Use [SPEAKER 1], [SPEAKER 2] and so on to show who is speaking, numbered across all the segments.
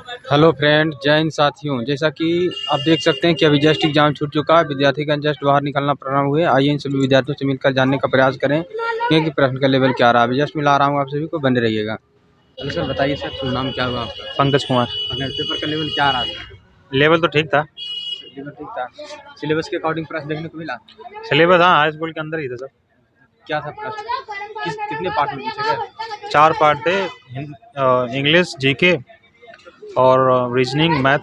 [SPEAKER 1] Hello friend, जय हिंद साथियों। जैसा कि आप देख सकते हैं कि अभी जस्ट एग्जाम छूट चुका है, विद्यार्थी का जस्ट बाहर निकलना प्रारंभ हुए। आइए इन सभी विद्यार्थियों से मिलकर जानने का प्रयास करें कि प्रश्न का लेवल क्या रहा। अभी जस्ट मिला रहा हूँ, आप सभी को बने रहिएगा। हेलो सर, बताइए सर, शुभ नाम क्या हुआ आपका?
[SPEAKER 2] पंकज कुमार।
[SPEAKER 1] पेपर का लेवल क्या रहा सर?
[SPEAKER 2] लेवल तो ठीक था।
[SPEAKER 1] लेवल ठीक था। सिलेबस के अकॉर्डिंग प्रश्न देखने को मिला?
[SPEAKER 2] सिलेबस हाँ, हाई स्कूल के अंदर ही था सर।
[SPEAKER 1] क्या था प्रश्न? कितने पार्ट में पूछे गए?
[SPEAKER 2] 4 पार्ट थे, इंग्लिश, जीके और reasoning, math.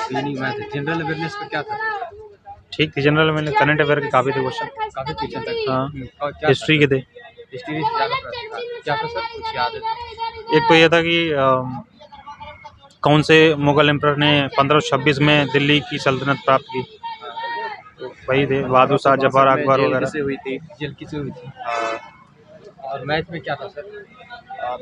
[SPEAKER 1] Reasoning, math. General awareness का क्या था?
[SPEAKER 2] ठीक थी। जनरल में करंट अफेयर के काफ़ी थे क्वेश्चन।
[SPEAKER 1] काफी क्वेश्चन था।
[SPEAKER 2] हाँ,
[SPEAKER 1] और क्या
[SPEAKER 2] हिस्ट्री के थे।
[SPEAKER 1] हिस्ट्री से ज़्यादा प्रश्न था। क्या था सर, कुछ याद है तो?
[SPEAKER 2] एक तो ये था कि कौन से मुगल एम्परर ने 1526 में दिल्ली की सल्तनत प्राप्त की, तो वही थे, बहादुर शाह, जफर, अकबर वगैरह।
[SPEAKER 1] किसे हुई थी? जेल किसे हुई थी? और मैथ में क्या था सर?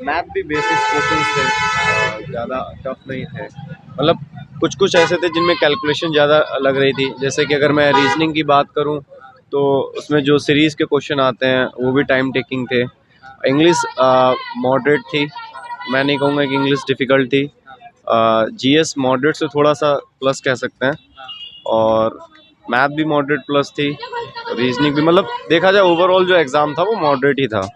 [SPEAKER 3] मैथ भी बेसिक क्वेश्चंस थे, ज़्यादा टफ नहीं थे। मतलब कुछ कुछ ऐसे थे जिनमें कैलकुलेशन ज़्यादा लग रही थी। जैसे कि अगर मैं रीजनिंग की बात करूं तो उसमें जो सीरीज़ के क्वेश्चन आते हैं वो भी टाइम टेकिंग थे। इंग्लिश मॉडरेट थी, मैं नहीं कहूँगा कि इंग्लिश डिफ़िकल्ट थी। जीएस मॉडरेट से थोड़ा सा प्लस कह सकते हैं, और मैथ भी मॉडरेट प्लस थी, रीजनिंग भी। मतलब देखा जाए ओवरऑल जो एग्ज़ाम था वो मॉडरेट ही था।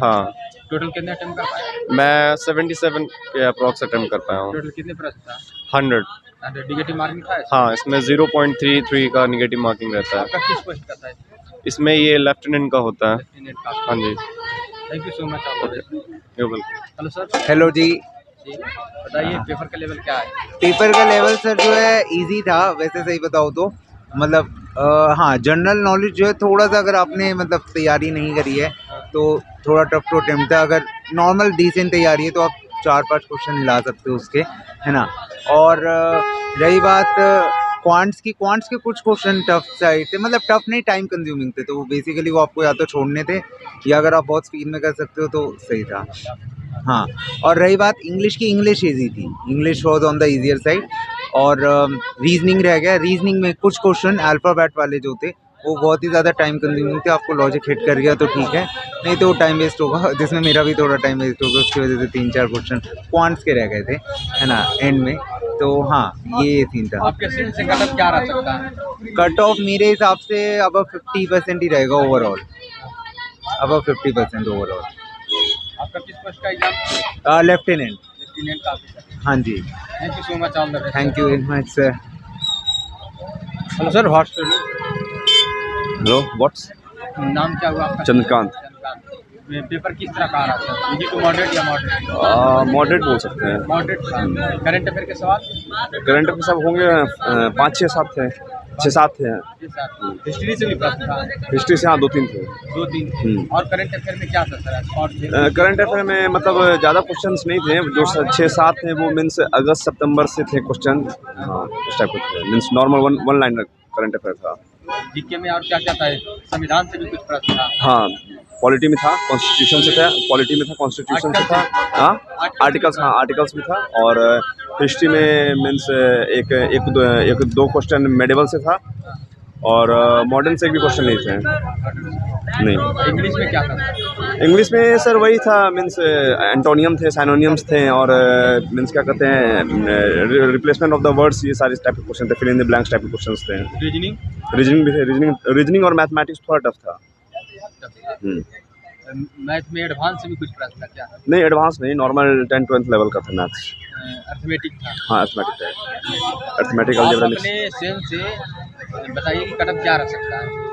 [SPEAKER 3] हाँ,
[SPEAKER 1] टोटल कितने अटेम्प्ट कर पाए?
[SPEAKER 3] मैं 77 के अप्रॉक्स अटेम्प्ट कर पाया हूँ।
[SPEAKER 1] टोटल कितने प्रश्न था?
[SPEAKER 3] 100।
[SPEAKER 1] नेगेटिव मार्किंग था इसमें?
[SPEAKER 3] हाँ, इसमें 0.33 का नेगेटिव मार्किंग रहता है।
[SPEAKER 1] आपका किस पोस्ट का था?
[SPEAKER 3] इसमें ये लेफ्टिनेंट का होता है।
[SPEAKER 1] लेफ्टिनेंट का।
[SPEAKER 3] हाँ जी।
[SPEAKER 1] Thank you so much all the best.
[SPEAKER 3] You welcome.
[SPEAKER 1] Hello sir.
[SPEAKER 4] Hello जी।
[SPEAKER 1] बताइए पेपर का लेवल क्या है?
[SPEAKER 4] पेपर का लेवल सर जो है इजी था, वैसे सही बताओ तो। मतलब हाँ, जनरल नॉलेज जो है थोड़ा सा, अगर आपने मतलब तैयारी नहीं करी है तो थोड़ा टफ टू अटेम्प्ट था। अगर नॉर्मल डिसेंट तैयारी है तो आप 4-5 क्वेश्चन हिला सकते हो उसके, है ना। और रही बात क्वांट्स के कुछ क्वेश्चन टफ साइड थे, मतलब टफ नहीं, टाइम कंज्यूमिंग थे। तो वो बेसिकली वो आपको या तो छोड़ने थे, या अगर आप बहुत स्पीड में कर सकते हो तो सही था। हाँ, और रही बात इंग्लिश की, इंग्लिश ईजी थी। English was on the easier side. और रीजनिंग रह गया। रीजनिंग में कुछ क्वेश्चन अल्फ़ाबेट वाले जो थे वो बहुत ही ज़्यादा टाइम कंज्यूमिंग थे। आपको लॉजिक हिट कर गया तो ठीक है, नहीं तो टाइम वेस्ट होगा, जिसमें मेरा भी थोड़ा टाइम वेस्ट होगा। उसकी वजह से 3-4 क्वेश्चन क्वांट्स के रह गए थे, है ना, एंड में। तो हाँ, ये सीन था।
[SPEAKER 1] आपके सीट से कट ऑफ क्या रह सकता है?
[SPEAKER 4] कट ऑफ मेरे हिसाब से अब 50% ही रहेगा ओवरऑल। अब 50% ओवरऑल।
[SPEAKER 1] आपका किस पोस्ट का एग्जाम?
[SPEAKER 4] लेफ्टिनेंट।
[SPEAKER 1] लेफ्टिनेंट का ऑफिसर।
[SPEAKER 4] हाँ जी।
[SPEAKER 1] Thank you so much all the best.
[SPEAKER 4] Thank you very much sir.
[SPEAKER 1] Hello sir, what's your
[SPEAKER 3] hello, what's
[SPEAKER 1] नाम क्या हुआ आपका?
[SPEAKER 3] चंद्रकांत।
[SPEAKER 1] पेपर किस तरह का आ रहा था? इजी टू मॉडरेट या मॉडरेट?
[SPEAKER 3] मॉडरेट बोल सकते हैं।
[SPEAKER 1] मॉडरेट था। करंट अफेयर के सवाल?
[SPEAKER 3] करंट अफेयर सब होंगे 5-6-7 थे, 6-7 थे।
[SPEAKER 1] हिस्ट्री से भी प्रश्न था?
[SPEAKER 3] हिस्ट्री से हाँ 2-3 थे।
[SPEAKER 1] 2-3। और करंट अफेयर में क्या था सर? स्पॉट थे?
[SPEAKER 3] करंट अफेयर में मतलब ज़्यादा क्वेश्चंस नहीं थे, जो 6-7 थे वो मीन्स अगस्त सितंबर से थे क्वेश्चन। हाँ, उस टाइप के थे, means normal one liner current affair था।
[SPEAKER 1] जीके में और क्या क्या था? संविधान से भी कुछ प्रश्न था?
[SPEAKER 3] हाँ, पॉलिटी में था, कॉन्स्टिट्यूशन से था, पॉलिटी में था, कॉन्स्टिट्यूशन से था। हाँ, आर्टिकल्स, हाँ आर्टिकल्स में था। और हिस्ट्री में मीन्स एक दो क्वेश्चन मेडिवल से था, और मॉडर्न से भी क्वेश्चन नहीं थे। नहीं।
[SPEAKER 1] इंग्लिश में क्या था?
[SPEAKER 3] इंग्लिश में सर वही था, मीन्स एंटोनियम थे, साइनोनियम्स थे, और मीन्स क्या कहते हैं, रिप्लेसमेंट ऑफ द वर्ड्स, ये सारे टाइप के क्वेश्चन थे, fill in the blanks type के क्वेश्चंस थे।
[SPEAKER 1] रीजनिंग?
[SPEAKER 3] रीजनिंग भी थे। रीजनिंग और मैथमेटिक्स थोड़ा टफ था।
[SPEAKER 1] मैथ में एडवांस से भी कुछ प्रश्न था क्या?
[SPEAKER 3] नहीं, एडवांस नहीं, नॉर्मल 10th-12th लेवल का था मैथ्स।
[SPEAKER 1] अर्थमेटिक था?
[SPEAKER 3] हाँ, अर्थमेटिक है, अर्थमेटिक
[SPEAKER 1] आप
[SPEAKER 3] अलजेब्रा।
[SPEAKER 1] अपने सेम से बताइए कि कट ऑफ क्या रह सकता है?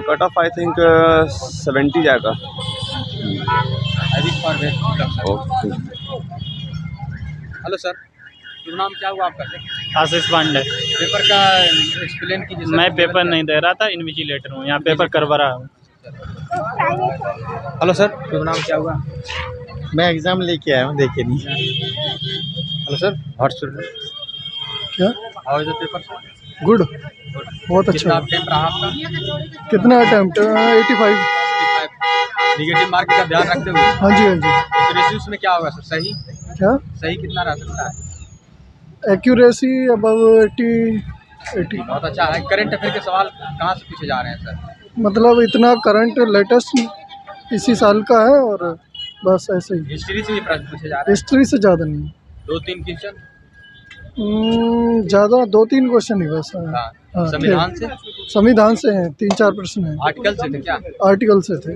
[SPEAKER 3] कट ऑफ आई थिंक 70 जाएगा।
[SPEAKER 1] I wish for best.
[SPEAKER 3] Okay.
[SPEAKER 1] Hello sir, शुभ नाम क्या हुआ आपका सर?
[SPEAKER 2] आशीष पांडे।
[SPEAKER 1] पेपर का एक्सप्लेन कीजिए।
[SPEAKER 2] मैं पेपर नहीं दे रहा था, इन्विजिलेटर हूँ, यहाँ पेपर करवा रहा हूँ।
[SPEAKER 1] हेलो सर, शुभ नाम क्या हुआ?
[SPEAKER 5] मैं एग्ज़ाम लेके आया हूँ, देखे नहीं।
[SPEAKER 1] हेलो सर, व्हाट्स योर
[SPEAKER 5] क्या?
[SPEAKER 1] How is the paper sir?
[SPEAKER 5] Good, बहुत
[SPEAKER 1] कितना
[SPEAKER 5] अच्छा।
[SPEAKER 1] अटेम्प्ट रहा आपका?
[SPEAKER 5] कितना अटैम्प्ट? 85।
[SPEAKER 1] नेगेटिव मार्क का ध्यान रखते हुए।
[SPEAKER 5] हाँ जी, हाँ जी।
[SPEAKER 1] एक्यूरेसी में क्या होगा सर? सही
[SPEAKER 5] क्या?
[SPEAKER 1] सही कितना रह सकता है?
[SPEAKER 5] Accuracy above 80।
[SPEAKER 1] बहुत अच्छा है। करंट अफेयर के सवाल कहाँ से पूछे जा रहे हैं सर?
[SPEAKER 5] मतलब इतना करंट लेटेस्ट इसी साल का है, और बस ऐसे ही।
[SPEAKER 1] हिस्ट्री से भी प्रश्न पूछे जा रहे हैं?
[SPEAKER 5] हिस्ट्री से ज़्यादा नहीं।
[SPEAKER 1] 2-3 क्वेश्चन?
[SPEAKER 5] ज़्यादा 2-3 क्वेश्चन ही बस। हाँ,
[SPEAKER 1] हाँ, संविधान से,
[SPEAKER 5] संविधान से हैं, 3-4 प्रश्न हैं।
[SPEAKER 1] आर्टिकल से थे क्या?
[SPEAKER 5] आर्टिकल से थे।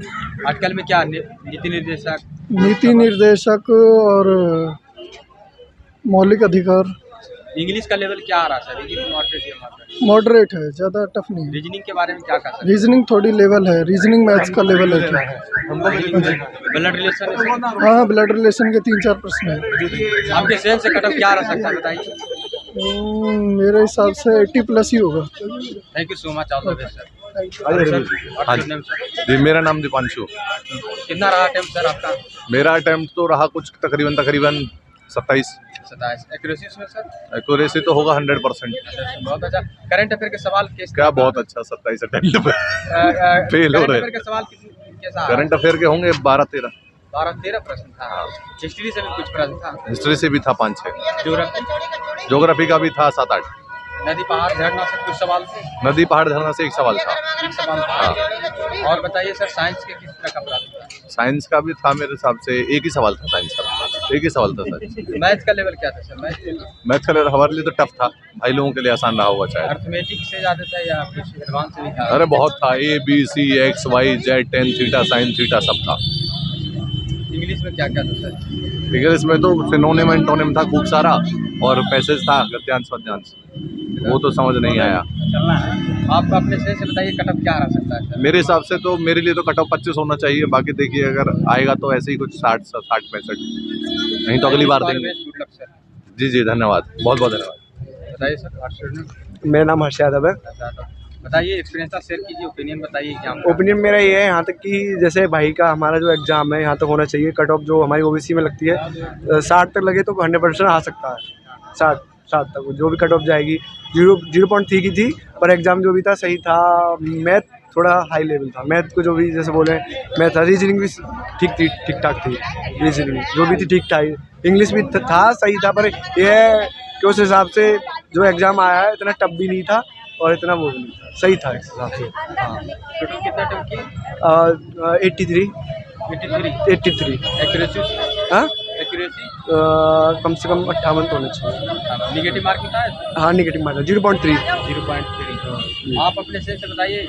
[SPEAKER 1] आर्टिकल में क्या नीति निर्देशक?
[SPEAKER 5] नीति निर्देशक और मौलिक अधिकार।
[SPEAKER 1] इंग्लिश का लेवल क्या आ रहा है सर? इंग्लिश मॉडरेट या मॉडरेट?
[SPEAKER 5] मॉडरेट है, ज़्यादा टफ नहीं है।
[SPEAKER 1] रीजनिंग के बारे में क्या कह सकते
[SPEAKER 5] रीजनिंग थोड़ी लेवल है, रीजनिंग मैथ्स का लेवल है।
[SPEAKER 1] हैं? ब्लड रिलेशन,
[SPEAKER 5] हाँ, ब्लड रिलेशन के 3-4 प्रश्न हैं।
[SPEAKER 1] आपके सेंस से कट ऑफ क्या रह सकता है बताइए?
[SPEAKER 5] मेरे हिसाब से 80+ ही होगा।
[SPEAKER 1] Thank you so much, all the best sir.
[SPEAKER 3] हाँ
[SPEAKER 1] What's your name, sir?
[SPEAKER 3] जी, मेरा नाम दीपांशु।
[SPEAKER 1] कितना रहा अटेम्प्ट सर आपका?
[SPEAKER 3] मेरा अटेम्प्ट तो रहा कुछ तकरीबन 27।
[SPEAKER 1] 27। एक्यूरेसी में सर?
[SPEAKER 3] एक्यूरेसी तो होगा 100%।
[SPEAKER 1] बहुत अच्छा। करंट अफेयर के सवाल
[SPEAKER 3] क्या बहुत अच्छा 27 अटेम्प्ट पे फेल हो रहे हैं।
[SPEAKER 1] के सवाल कैसा?
[SPEAKER 3] करंट अफेयर के होंगे 12-13।
[SPEAKER 1] 12-13 प्रश्न था। हिस्ट्री से भी कुछ प्रश्न था।
[SPEAKER 3] हिस्ट्री से भी था 5-6।
[SPEAKER 1] ज्योग्राफी?
[SPEAKER 3] ज्योग्राफी का भी था 7-8।
[SPEAKER 1] नदी पहाड़ झरना से कुछ सवाल थे?
[SPEAKER 3] नदी पहाड़ झरना से एक सवाल था।
[SPEAKER 1] एक सवाल था। और बताइए सर, साइंस के किस तरह का प्रश्न था?
[SPEAKER 3] साइंस का भी था मेरे हिसाब से एक ही सवाल था। साइंस का एक ही सवाल था सर।
[SPEAKER 1] मैथ का लेवल क्या था सर?
[SPEAKER 3] मैथ का हमारे लिए तो टफ था, भाई लोगों के लिए आसान रहा होगा शायद।
[SPEAKER 1] अर्थमेटिक से ज़्यादा था या कुछ एडवांस भी था?
[SPEAKER 3] अरे बहुत था, ABC, X, Y, Z, tan, theta, sine theta सब था।
[SPEAKER 1] इंग्लिश में क्या क्या था सर?
[SPEAKER 3] इंग्लिश में तो सिनोनिम एंटोनिम था खूब सारा, और पैसेज था गद्यांश पद्यांश, वो तो समझ नहीं आया।
[SPEAKER 1] आप अपने से बताइए कट ऑफ क्या रह सकता है सर?
[SPEAKER 3] मेरे हिसाब से तो मेरे लिए तो कट ऑफ 25 होना चाहिए। बाकी देखिए अगर आएगा तो ऐसे ही कुछ 60-65, नहीं तो अगली बार देंगे।
[SPEAKER 1] Good luck sir.
[SPEAKER 3] जी जी, धन्यवाद, बहुत बहुत धन्यवाद।
[SPEAKER 1] बताइए सर, व्हाट्स योर नेम?
[SPEAKER 6] मेरा नाम हर्ष यादव है।
[SPEAKER 1] बताइए, एक्सपीरियंस शेयर कीजिए, ओपिनियन बताइए एग्जाम।
[SPEAKER 6] ओपिनियन मेरा ये है यहाँ तक कि जैसे भाई का हमारा जो एग्ज़ाम है यहाँ तक होना चाहिए। कट ऑफ जो हमारी OBC में लगती है 60 तक लगे तो 100% आ सकता है। 60 तक जो भी कट ऑफ जाएगी। 0.3 की थी, पर एग्ज़ाम जो भी था सही था। मैथ थोड़ा हाई लेवल था। मैथ को जो भी जैसे बोले मैथ था। रीजनिंग भी ठीक ठाक थी। रीजनिंग जो भी थी ठीक ठाक। इंग्लिश भी था सही था, पर यह है कि उस हिसाब से जो एग्ज़ाम आया है इतना टफ भी नहीं था और इतना वो भी नहीं था, सही था इस हिसाब से। हाँ,
[SPEAKER 1] टोटल कितना अटेम्प्ट किए?
[SPEAKER 6] 83।
[SPEAKER 1] 83। एक्यूरेसी?
[SPEAKER 6] हाँ,
[SPEAKER 1] एक्यूरेसी
[SPEAKER 6] कम से कम 58 तो होना चाहिए।
[SPEAKER 1] निगेटिव मार्क कितना है?
[SPEAKER 6] हाँ, निगेटिव मार्क 0.3।
[SPEAKER 1] 0.3। आप अपने से बताइए,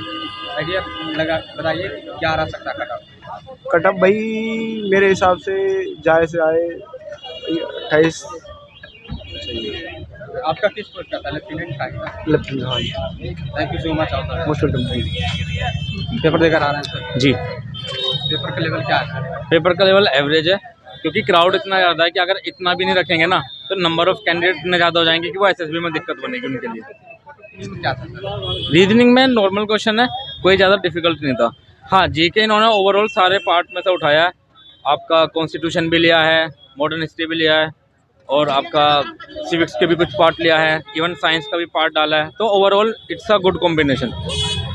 [SPEAKER 1] आइडिया लगा बताइए क्या रह सकता है कट ऑफ?
[SPEAKER 6] कट ऑफ भाई मेरे हिसाब से जाए से आए 28 चाहिए।
[SPEAKER 1] आपका किस पोस्ट का था? लेफ्टिनेंट का?
[SPEAKER 6] लेफ्ट। हाँ,
[SPEAKER 1] thank you so much.
[SPEAKER 6] Most welcome.
[SPEAKER 1] Paper देकर आ रहे हैं सर?
[SPEAKER 7] जी,
[SPEAKER 1] पेपर का लेवल क्या है सर?
[SPEAKER 7] पेपर का लेवल एवरेज है, क्योंकि क्राउड इतना ज़्यादा है कि अगर इतना भी नहीं रखेंगे ना तो नंबर ऑफ कैंडिडेट इतने ज़्यादा हो जाएंगे कि वो SSB में दिक्कत बनेगी उनके लिए।
[SPEAKER 1] क्या था सर?
[SPEAKER 7] रीजनिंग में नॉर्मल क्वेश्चन है, कोई ज़्यादा डिफिकल्ट नहीं था। हाँ, GK इन्होंने ओवरऑल सारे पार्ट में से उठाया है। आपका कॉन्स्टिट्यूशन भी लिया है, मॉडर्न हिस्ट्री भी लिया है, और आपका सिविक्स के भी कुछ पार्ट लिया है, इवन साइंस का भी पार्ट डाला है। तो overall it's a good combination.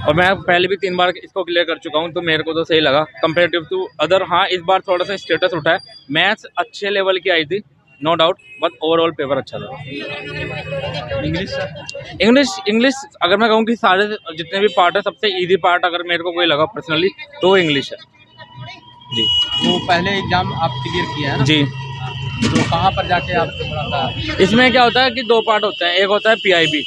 [SPEAKER 7] और मैं पहले भी 3 बार इसको क्लियर कर चुका हूँ, तो मेरे को तो सही लगा कंपेरेटिव टू अदर। हाँ, इस बार थोड़ा सा स्टेटस उठा है। मैथ्स अच्छे लेवल की आई थी, no doubt, but overall paper अच्छा था।
[SPEAKER 1] English sir?
[SPEAKER 7] इंग्लिश अगर मैं कहूँ कि सारे जितने भी पार्ट है सबसे ईजी पार्ट अगर मेरे को कोई लगा पर्सनली तो इंग्लिश है जी।
[SPEAKER 1] वो पहले एग्जाम आप क्लियर किया है ना?
[SPEAKER 7] जी,
[SPEAKER 1] तो कहाँ पर जाके आप थोड़ा सा?
[SPEAKER 7] इसमें क्या होता है कि 2 पार्ट होते हैं। एक होता है PIB।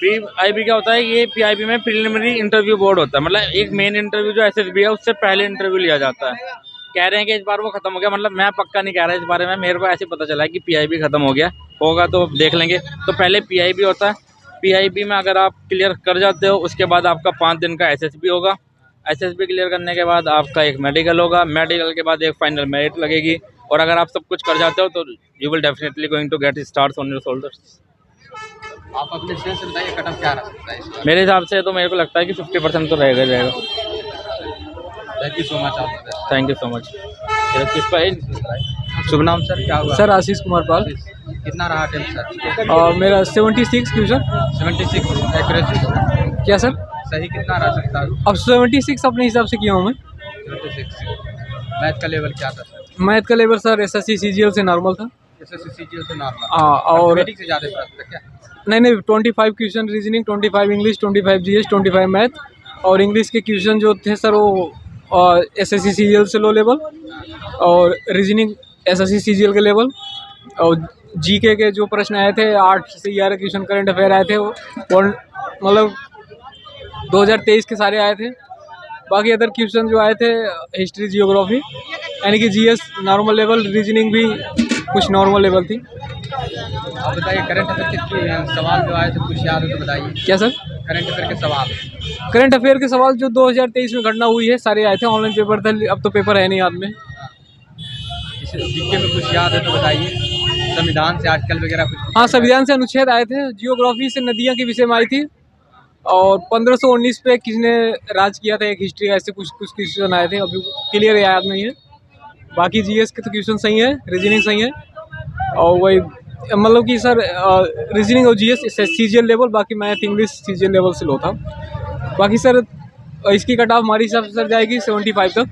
[SPEAKER 7] PIB क्या होता है, ये PIB में प्रिलिमिनरी इंटरव्यू बोर्ड होता है। मतलब एक मेन इंटरव्यू जो SSB है उससे पहले इंटरव्यू लिया जाता है। कह रहे हैं कि इस बार वो खत्म हो गया, मतलब मैं पक्का नहीं कह रहा इस बारे में, मेरे को ऐसे पता चला है कि PIB खत्म हो गया होगा, तो देख लेंगे। तो पहले PIB होता है। PIB में अगर आप क्लियर कर जाते हो उसके बाद आपका 5 दिन का SSB होगा। SSB क्लियर करने के बाद आपका एक मेडिकल होगा। मेडिकल के बाद एक फाइनल मेरिट लगेगी, और अगर आप सब कुछ कर जाते हो तो you will definitely going to get stars on your shoulders.
[SPEAKER 1] आप अपने सेंस से बताइए कट ऑफ क्या रह सकता है इसका?
[SPEAKER 7] मेरे हिसाब से तो मेरे को लगता है कि 50% तो रहेगा जाएगा।
[SPEAKER 1] Thank you so much. आप
[SPEAKER 7] थैंक यू सो मच।
[SPEAKER 1] शुभ नाम सर, क्या हुआ?
[SPEAKER 8] सर आशीष कुमार पाल।
[SPEAKER 1] कितना रहा अटेम्प्ट सर?
[SPEAKER 8] और मेरा 76 क्वेश्चन।
[SPEAKER 1] 76। एक्यूरेसी
[SPEAKER 8] क्या सर?
[SPEAKER 1] सही कितना रह सकता है?
[SPEAKER 8] अब 76 अपने हिसाब से किया हूँ मैं।
[SPEAKER 1] 76। मैथ का लेवल क्या था सर?
[SPEAKER 8] मैथ का लेवल सर SSC CGL से नॉर्मल था।
[SPEAKER 1] SSC CGL से नॉर्मल?
[SPEAKER 8] हाँ, और
[SPEAKER 1] मैथमेटिक्स से ज़्यादा प्रश्न था क्या?
[SPEAKER 8] नहीं 25 question reasoning, 25 English, 25 GS, 25 math. और इंग्लिश के क्वेश्चन जो थे सर वो SSC CGL से लो लेवल, और रीजनिंग SSC CGL के लेवल, और जीके के जो प्रश्न आए थे 8 से 11 क्वेश्चन करंट अफेयर आए थे वो मतलब 2023 के सारे आए थे। बाकी अदर क्वेश्चन जो आए थे हिस्ट्री जियोग्राफी यानी कि जीएस नॉर्मल लेवल, रीजनिंग भी कुछ नॉर्मल लेवल थी।
[SPEAKER 1] आप बताइए करंट अफेयर के सवाल जो आए थे कुछ याद हो तो बताइए।
[SPEAKER 8] क्या सर?
[SPEAKER 1] करंट अफेयर के सवाल।
[SPEAKER 8] करंट अफेयर के सवाल जो 2023 में घटना हुई है सारे आए थे। ऑनलाइन पेपर था, अब तो पेपर है नहीं हाथ में।
[SPEAKER 1] जीके में कुछ याद है तो बताइए। संविधान से आर्टिकल वगैरह कुछ?
[SPEAKER 8] हाँ, संविधान से अनुच्छेद आए थे। जियोग्राफी से नदियाँ के विषय में आई थी और 1519 पे किसने राज किया था, एक हिस्ट्री, ऐसे कुछ क्वेश्चन आए थे। अभी क्लियर याद नहीं है। बाकी जीएस के तो क्वेश्चन सही है, रीजनिंग सही है और वही मतलब कि सर रीजनिंग और जीएस सीजीएल लेवल, बाकी मैथ इंग्लिश सीजीएल लेवल से लो था। बाकी सर इसकी कट ऑफ हमारे हिसाब से सर जाएगी 75 तक,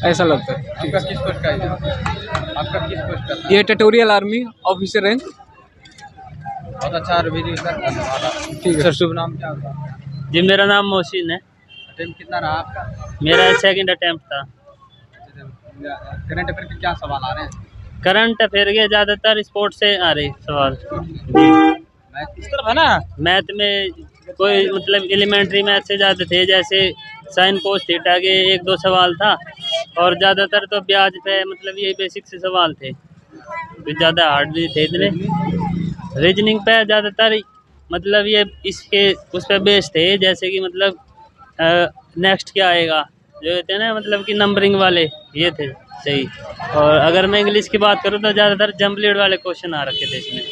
[SPEAKER 8] ऐसा लगता है।
[SPEAKER 1] आपका किस पोस्ट का है? आपका किस पोस्ट का था?
[SPEAKER 8] ये ट्यूटोरियल आर्मी ऑफिसर रैंक।
[SPEAKER 1] बहुत अच्छा रिव्यू सर, धन्यवाद।
[SPEAKER 8] ठीक है
[SPEAKER 1] सर, शुभ नाम क्या होगा?
[SPEAKER 7] जी मेरा नाम मोहसिन है।
[SPEAKER 1] अटेम्प्ट कितना रहा आपका?
[SPEAKER 7] मेरा सेकंड अटेम्प्ट था।
[SPEAKER 1] करंट अफेयर के क्या सवाल आ रहे हैं?
[SPEAKER 7] करंट अफेयर के ज़्यादातर स्पोर्ट्स से आ रहे सवाल।
[SPEAKER 1] मैथ किस तरफ है ना?
[SPEAKER 7] मैथ में कोई मतलब एलिमेंट्री मैथ से ज़्यादा थे, जैसे साइन कोस थीटा के 1-2 सवाल था और ज़्यादातर तो ब्याज पे मतलब यही बेसिक से सवाल थे, कुछ ज़्यादा हार्ड नहीं थे इतने। रीजनिंग पे ज़्यादातर मतलब ये इसके उस पर बेस थे, जैसे कि मतलब नेक्स्ट क्या आएगा जो थे ना, मतलब कि नंबरिंग वाले ये थे सही। और अगर मैं इंग्लिश की बात करूँ तो ज़्यादातर जंप लीड वाले क्वेश्चन आ रखे थे इसमें,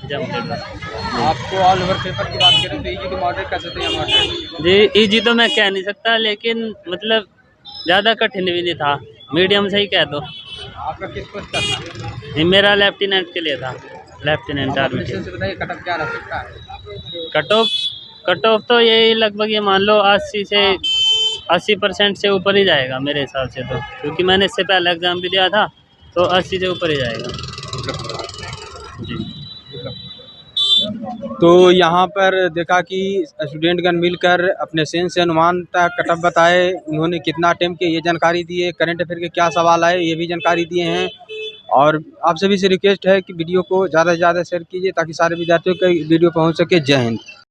[SPEAKER 7] जंप लीड वाले।
[SPEAKER 1] आपको ऑल ओवर पेपर की बात करें तो इजी टू मॉडरेट कर सकते हैं मॉडरेट?
[SPEAKER 7] जी इजी तो मैं कह नहीं सकता, लेकिन मतलब ज़्यादा कठिन भी नहीं था, मीडियम से ही कह दो।
[SPEAKER 1] आपका किस पोस्ट का था?
[SPEAKER 7] ये मेरा लेफ्टिनेंट के लिए था, लेफ्टिनेंट आर्मी के।
[SPEAKER 1] से बताइए कट ऑफ क्या रह सकता है?
[SPEAKER 7] कट ऑफ तो यही लगभग ये मान लो 80 से 80% से ऊपर ही जाएगा मेरे हिसाब से तो, क्योंकि मैंने इससे पहले एग्ज़ाम भी दिया था तो 80 से ऊपर ही जाएगा जी।
[SPEAKER 1] तो यहाँ पर देखा कि स्टूडेंटगण मिलकर अपने सेंस से अनुमान तक कट ऑफ बताए, उन्होंने कितना अटेम्प्ट किया ये जानकारी दी है, करंट अफेयर के क्या सवाल आए ये भी जानकारी दिए हैं। और आप सभी से रिक्वेस्ट है कि वीडियो को ज़्यादा से ज़्यादा शेयर कीजिए ताकि सारे विद्यार्थियों का वीडियो पहुँच सके। जय हिंद।